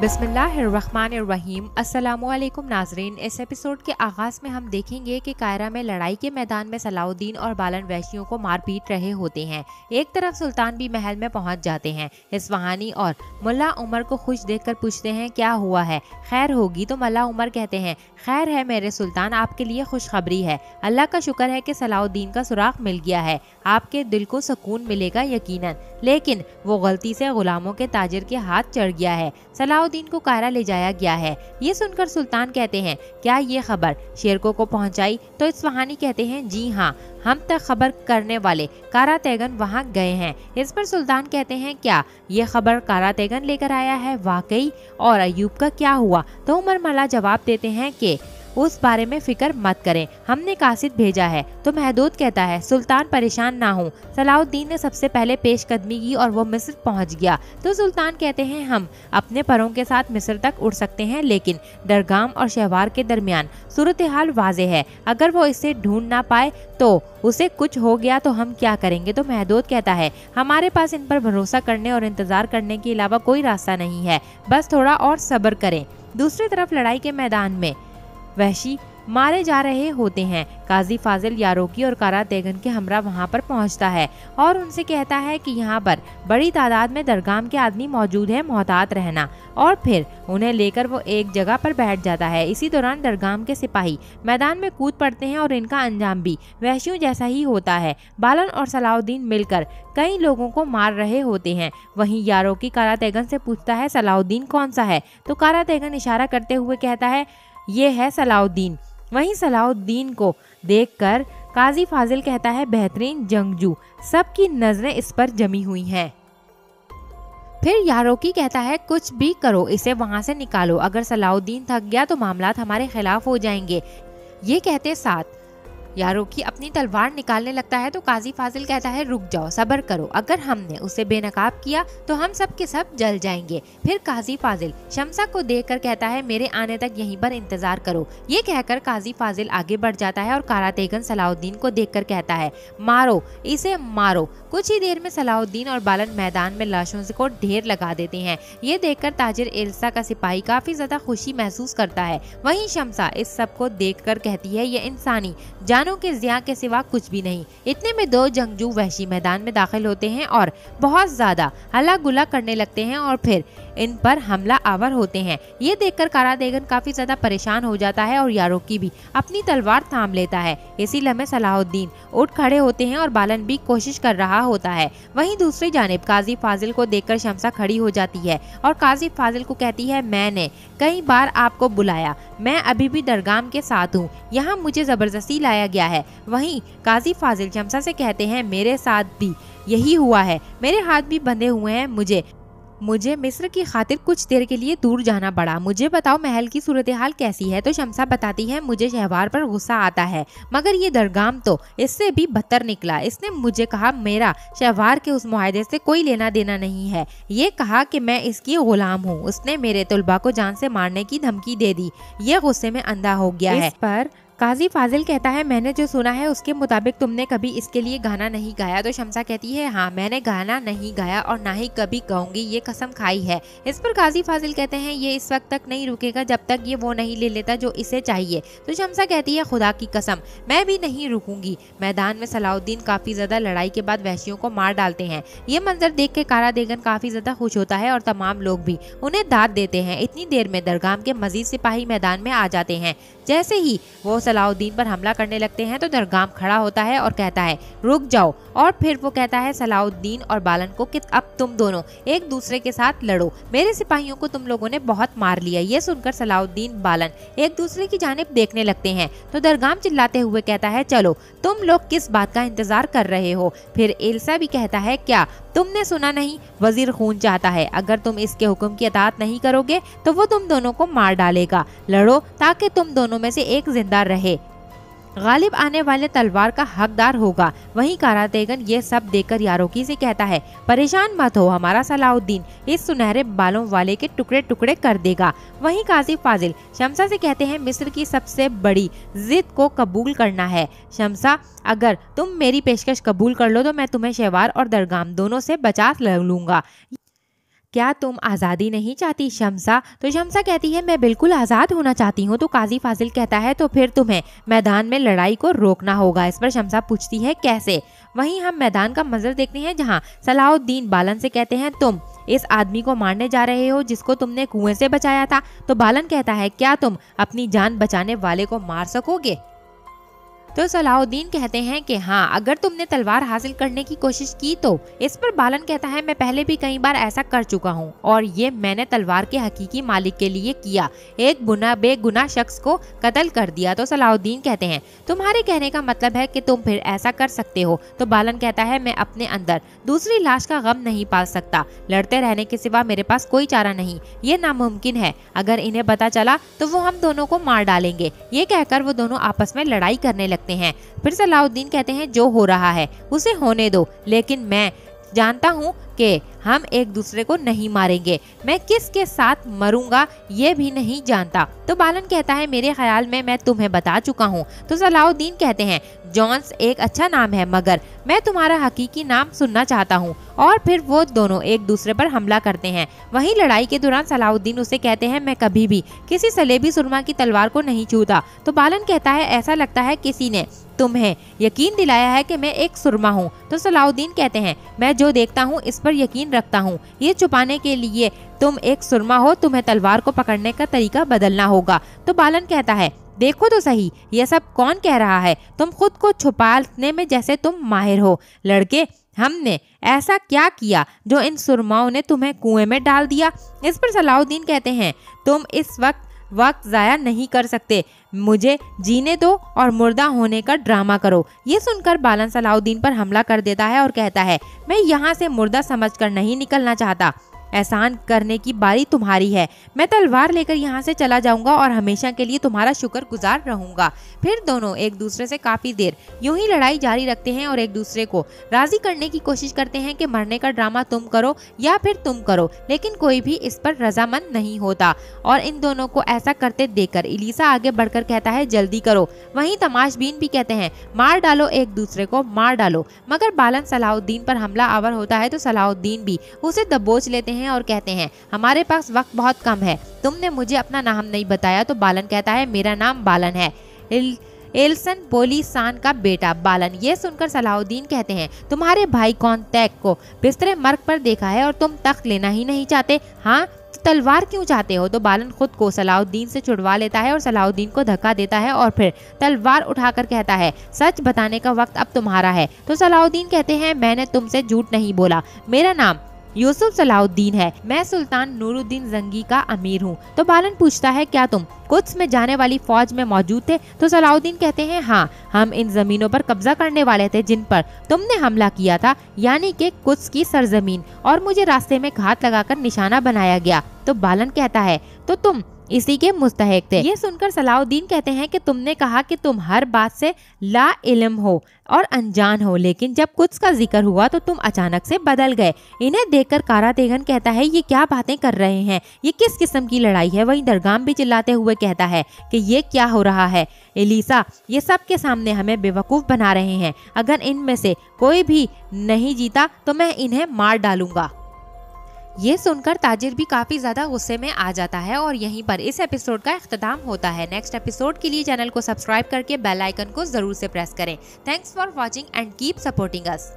बिस्मिल्लाहिर्रहमानिर्रहीम। अस्सलामुअलैकुम नाजरीन। इस एपिसोड के आगाज में हम देखेंगे कि कायरा में लड़ाई के मैदान में सलाउद्दीन और बालन वहशियों को मार पीट रहे होते हैं। एक तरफ सुल्तान भी महल में पहुंच जाते हैं। इस्फहानी और मुल्ला उमर को खुश देखकर पूछते हैं क्या हुआ है, खैर होगी। तो मुल्ला उमर कहते हैं खैर है मेरे सुल्तान, आपके लिए खुशखबरी है। अल्लाह का शुक्र है कि सलाउद्दीन का सुराग मिल गया है, आपके दिल को सुकून मिलेगा यकीनन, लेकिन वो गलती से गुलामों के ताजिर के हाथ चढ़ गया है। सलाउद्दीन को कायरा ले जाया गया है। ये सुनकर सुल्तान कहते हैं क्या ये खबर शेरको को पहुंचाई? तो इस्फहानी कहते हैं जी हाँ, हम तक खबर करने वाले कारा तेगन वहाँ गए हैं। इस पर सुल्तान कहते हैं क्या ये खबर कारा तेगन लेकर आया है? वाकई? और अयूब का क्या हुआ? तो उमर मल्ला जवाब देते हैं कि उस बारे में फिक्र मत करें, हमने कासिद भेजा है। तो महदूद कहता है सुल्तान परेशान ना हो, सलाउद्दीन ने सबसे पहले पेशकदमी की और वो मिस्र पहुंच गया। तो सुल्तान कहते हैं हम अपने परों के साथ मिस्र तक उड़ सकते हैं, लेकिन डरगाम और शहवार के दरमियान सूरत हाल वाज़ेह है, अगर वो इसे ढूंढ ना पाए तो उसे कुछ हो गया तो हम क्या करेंगे? तो महदूद कहता है हमारे पास इन पर भरोसा करने और इंतजार करने के अलावा कोई रास्ता नहीं है, बस थोड़ा और सब्र करें। दूसरी तरफ लड़ाई के मैदान में वहशी मारे जा रहे होते हैं। काजी फाजिल यारोकी और कारा तेगन के हमरा वहां पर पहुंचता है और उनसे कहता है कि यहाँ पर बड़ी तादाद में दरगाम के आदमी मौजूद हैं, मोहतात रहना। और फिर उन्हें लेकर वो एक जगह पर बैठ जाता है। इसी दौरान दरगाम के सिपाही मैदान में कूद पड़ते हैं और इनका अंजाम भी वहशियों जैसा ही होता है। बालन और सलाउद्दीन मिलकर कई लोगों को मार रहे होते हैं। वहीं यारोकी कारा तेगन से पूछता है सलाउद्दीन कौन सा है? तो कारा तेगन इशारा करते हुए कहता है ये है सलाउद्दीन। वहीं सलाउद्दीन को देखकर काजी फाजिल कहता है बेहतरीन जंगजू, सबकी नजरें इस पर जमी हुई हैं। फिर यारोकी कहता है कुछ भी करो, इसे वहां से निकालो, अगर सलाउद्दीन थक गया तो मामलात हमारे खिलाफ हो जाएंगे। ये कहते साथ यारोकी अपनी तलवार निकालने लगता है तो काजी फाजिल कहता है रुक जाओ, सब्र करो, अगर हमने उसे बेनकाब किया तो हम सब के सब जल जाएंगे। फिर काजी फाजिल शमसा को देखकर कहता है मेरे आने तक यहीं पर इंतजार करो। ये कहकर काजी फाजिल आगे बढ़ जाता है और कारा तेगन सलाउद्दीन को देखकर कहता है मारो इसे मारो। कुछ ही देर में सलाउद्दीन और बालन मैदान में लाशों को ढेर लगा देते हैं। ये देखकर ताजिर एल्सा का सिपाही काफी ज्यादा खुशी महसूस करता है। वहीं शमसा इस सब को देखकर कहती है ये इंसानी जानों के जिया के सिवा कुछ भी नहीं। इतने में दो जंगजू वहशी मैदान में दाखिल होते हैं और बहुत ज्यादा हल्ला गुल्ला करने लगते हैं और फिर इन पर हमला आवर होते हैं। ये देखकर कारा तेगन काफी ज्यादा परेशान हो जाता है और यारोकी भी अपनी तलवार थाम लेता है। इसी लम्हे सलाउद्दीन उठ खड़े होते हैं और बालन भी कोशिश कर रहा होता है। वहीं दूसरी जानिब काजी फाजिल को देखकर शमसा खड़ी हो जाती है और काजी फाजिल को कहती है मैंने कई बार आपको बुलाया, मैं अभी भी दरगाम के साथ हूँ, यहाँ मुझे जबरदस्ती लाया गया है। वहीं काजी फाजिल शमसा से कहते हैं मेरे साथ भी यही हुआ है, मेरे हाथ भी बंधे हुए हैं, मुझे मिस्र की खातिर कुछ देर के लिए दूर जाना पड़ा, मुझे बताओ महल की सूरत हाल कैसी है? तो शमसा बताती है मुझे शहवार पर गुस्सा आता है, मगर ये दरगाम तो इससे भी बदतर निकला। इसने मुझे कहा मेरा शहवार के उस मुआहदे से कोई लेना देना नहीं है, ये कहा कि मैं इसकी गुलाम हूँ, उसने मेरे तुलबा को जान से मारने की धमकी दे दी, ये गुस्से में अंधा हो गया है। इस पर काजी फाजिल कहता है मैंने जो सुना है उसके मुताबिक तुमने कभी इसके लिए गाना नहीं गाया। तो शमसा कहती है हाँ, मैंने गाना नहीं गाया और ना ही कभी गाऊंगी, ये कसम खाई है। इस पर काजी फाजिल कहते हैं ये इस वक्त तक नहीं रुकेगा जब तक ये वो नहीं ले लेता जो इसे चाहिए। तो शमसा कहती है खुदा की कसम मैं भी नहीं रुकूंगी। मैदान में सलाउद्दीन काफी ज्यादा लड़ाई के बाद वहशियों को मार डालते हैं। ये मंजर देख के कारा तेगन काफी ज्यादा खुश होता है और तमाम लोग भी उन्हें दाद देते हैं। इतनी देर में दरगाम के मजीद सिपाही मैदान में आ जाते हैं। जैसे ही वो सलाउद्दीन पर हमला करने लगते हैं तो दरगाम खड़ा होता है और कहता है रुक जाओ। और फिर वो कहता है सलाउद्दीन और बालन को कि अब तुम दोनों एक दूसरे के साथ लड़ो, मेरे सिपाहियों को तुम लोगों ने बहुत मार लिया। ये सुनकर सलाउद्दीन बालन एक दूसरे की जानिब देखने लगते हैं तो दरगाम चिल्लाते हुए कहता है चलो तुम लोग किस बात का इंतजार कर रहे हो? फिर एल्सा भी कहता है क्या तुमने सुना नहीं, वजीर खून चाहता है, अगर तुम इसके हुक्म की अताअत नहीं करोगे तो वो तुम दोनों को मार डालेगा, लड़ो ताकि तुम दोनों में से एक जिंदा रहे, गालिब आने वाले तलवार का हकदार होगा। वहीं कारा तेगन ये सब देखकर यारोकी से कहता है परेशान मत हो, हमारा सलाउद्दीन इस सुनहरे बालों वाले के टुकड़े टुकड़े कर देगा। वहीं काजी फाजिल शमसा से कहते हैं मिस्र की सबसे बड़ी जिद को कबूल करना है। शमसा अगर तुम मेरी पेशकश कबूल कर लो तो मैं तुम्हें शहवार और दरगाम दोनों से बचा लूंगा। क्या तुम आज़ादी नहीं चाहती शम्सा? तो शम्सा कहती है मैं बिल्कुल आज़ाद होना चाहती हूँ। तो काजी फाजिल कहता है तो फिर तुम्हें मैदान में लड़ाई को रोकना होगा। इस पर शम्सा पूछती है कैसे? वहीं हम मैदान का मंजर देखते हैं जहाँ सलाउद्दीन बालन से कहते हैं तुम इस आदमी को मारने जा रहे हो जिसको तुमने कुएं से बचाया था। तो बालन कहता है क्या तुम अपनी जान बचाने वाले को मार सकोगे? तो सलाउद्दीन कहते हैं कि हाँ, अगर तुमने तलवार हासिल करने की कोशिश की तो। इस पर बालन कहता है मैं पहले भी कई बार ऐसा कर चुका हूँ और ये मैंने तलवार के हकीकी मालिक के लिए किया, एक बेगुनाह शख्स को कत्ल कर दिया। तो सलाउद्दीन कहते हैं तुम्हारे कहने का मतलब है कि तुम फिर ऐसा कर सकते हो। तो बालन कहता है मैं अपने अंदर दूसरी लाश का गम नहीं पाल सकता, लड़ते रहने के सिवा मेरे पास कोई चारा नहीं, ये नामुमकिन है। अगर इन्हें पता चला तो वो हम दोनों को मार डालेंगे। ये कहकर वो दोनों आपस में लड़ाई करने लगते हैं। फिर सलाउद्दीन कहते हैं जो हो रहा है उसे होने दो, लेकिन मैं जानता हूँ कि हम एक दूसरे को नहीं मारेंगे, मैं किसके साथ मरूंगा ये भी नहीं जानता। तो बालन कहता है मेरे ख्याल में मैं तुम्हें बता चुका हूँ। तो सलाउद्दीन कहते हैं जॉन्स एक अच्छा नाम है मगर मैं तुम्हारा हकीकी नाम सुनना चाहता हूँ। और फिर वो दोनों एक दूसरे पर हमला करते हैं। वहीं लड़ाई के दौरान सलाउद्दीन उसे कहते हैं मैं कभी भी किसी सलेबी सुरमा की तलवार को नहीं छूता। तो बालन कहता है ऐसा लगता है किसी ने तुम्हें यकीन दिलाया है कि मैं एक सुरमा हूँ। तो सलाउद्दीन कहते हैं मैं जो देखता हूँ इस पर यकीन रखता हूँ, ये छुपाने के लिए तुम एक सुरमा हो, तुम्हें तलवार को पकड़ने का तरीका बदलना होगा। तो बालन कहता है देखो तो सही, ये सब कौन कह रहा है? तुम खुद को छुपाने में जैसे तुम माहिर हो। लड़के, हमने ऐसा क्या किया जो इन सुरमाओं ने तुम्हें कुएं में डाल दिया? इस पर सलाउद्दीन कहते हैं तुम इस वक्त जाया नहीं कर सकते, मुझे जीने दो और मुर्दा होने का ड्रामा करो। ये सुनकर बालन सलाउद्दीन पर हमला कर देता है और कहता है मैं यहाँ से मुर्दा समझकर नहीं निकलना चाहता, एहसान करने की बारी तुम्हारी है। मैं तलवार लेकर यहाँ से चला जाऊंगा और हमेशा के लिए तुम्हारा शुक्रगुजार रहूंगा। फिर दोनों एक दूसरे से काफी देर यूं ही लड़ाई जारी रखते हैं और एक दूसरे को राजी करने की कोशिश करते हैं कि मरने का ड्रामा तुम करो या फिर तुम करो, लेकिन कोई भी इस पर रजामंद नहीं होता। और इन दोनों को ऐसा करते देखकर इलीसा आगे बढ़कर कहता है जल्दी करो। वहीं तमाशबीन भी कहते हैं मार डालो, एक दूसरे को मार डालो। मगर बालन सलाउद्दीन पर हमला आवर होता है तो सलाउद्दीन भी उसे दबोच लेते हैं और कहते हैं हमारे पास वक्त बहुत कम है, तुमने मुझे अपना नाम नहीं बताया। तो बालन कहता है मेरा नाम बालन है, एल्सन पोलिसान का बेटा बालन। ये सुनकर सलाउद्दीन कहते हैं तुम्हारे भाई कौन तैक को बिस्तरे मर्ग पर देखा है और तुम तख्त लेना ही नहीं चाहते? हाँ, तो तलवार क्यों चाहते हो? तो बालन खुद को सलाउद्दीन से छुड़वा लेता है और सलाउद्दीन को धक्का देता है और फिर तलवार उठाकर कहता है सच बताने का वक्त अब तुम्हारा है। तो सलाउद्दीन कहते हैं मैंने तुमसे झूठ नहीं बोला, मेरा नाम यूसुफ सलाउद्दीन है, मैं सुल्तान नूरुद्दीन जंगी का अमीर हूँ। तो बालन पूछता है क्या तुम कुद्स में जाने वाली फौज में मौजूद थे? तो सलाउद्दीन कहते हैं हाँ, हम इन जमीनों पर कब्जा करने वाले थे जिन पर तुमने हमला किया था, यानी कि कुद्स की सरजमीन, और मुझे रास्ते में घात लगाकर निशाना बनाया गया। तो बालन कहता है तो तुम इसी के मुस्तहिक थे। ये सुनकर सलाउद्दीन कहते हैं कि तुमने कहा कि तुम हर बात से ला इल्म हो और अनजान हो, लेकिन जब कुछ का जिक्र हुआ तो तुम अचानक से बदल गए। इन्हें देखकर कारा तेगन कहता है ये क्या बातें कर रहे हैं, ये किस किस्म की लड़ाई है? वहीं दरगाम भी चिल्लाते हुए कहता है कि ये क्या हो रहा है? एलिसा, ये सब के सामने हमें बेवकूफ बना रहे हैं, अगर इनमें से कोई भी नहीं जीता तो मैं इन्हें मार डालूंगा। ये सुनकर ताजिर भी काफी ज्यादा गुस्से में आ जाता है और यहीं पर इस एपिसोड का इख्तिताम होता है। नेक्स्ट एपिसोड के लिए चैनल को सब्सक्राइब करके बेल आइकन को जरूर से प्रेस करें। Thanks for watching and keep supporting us.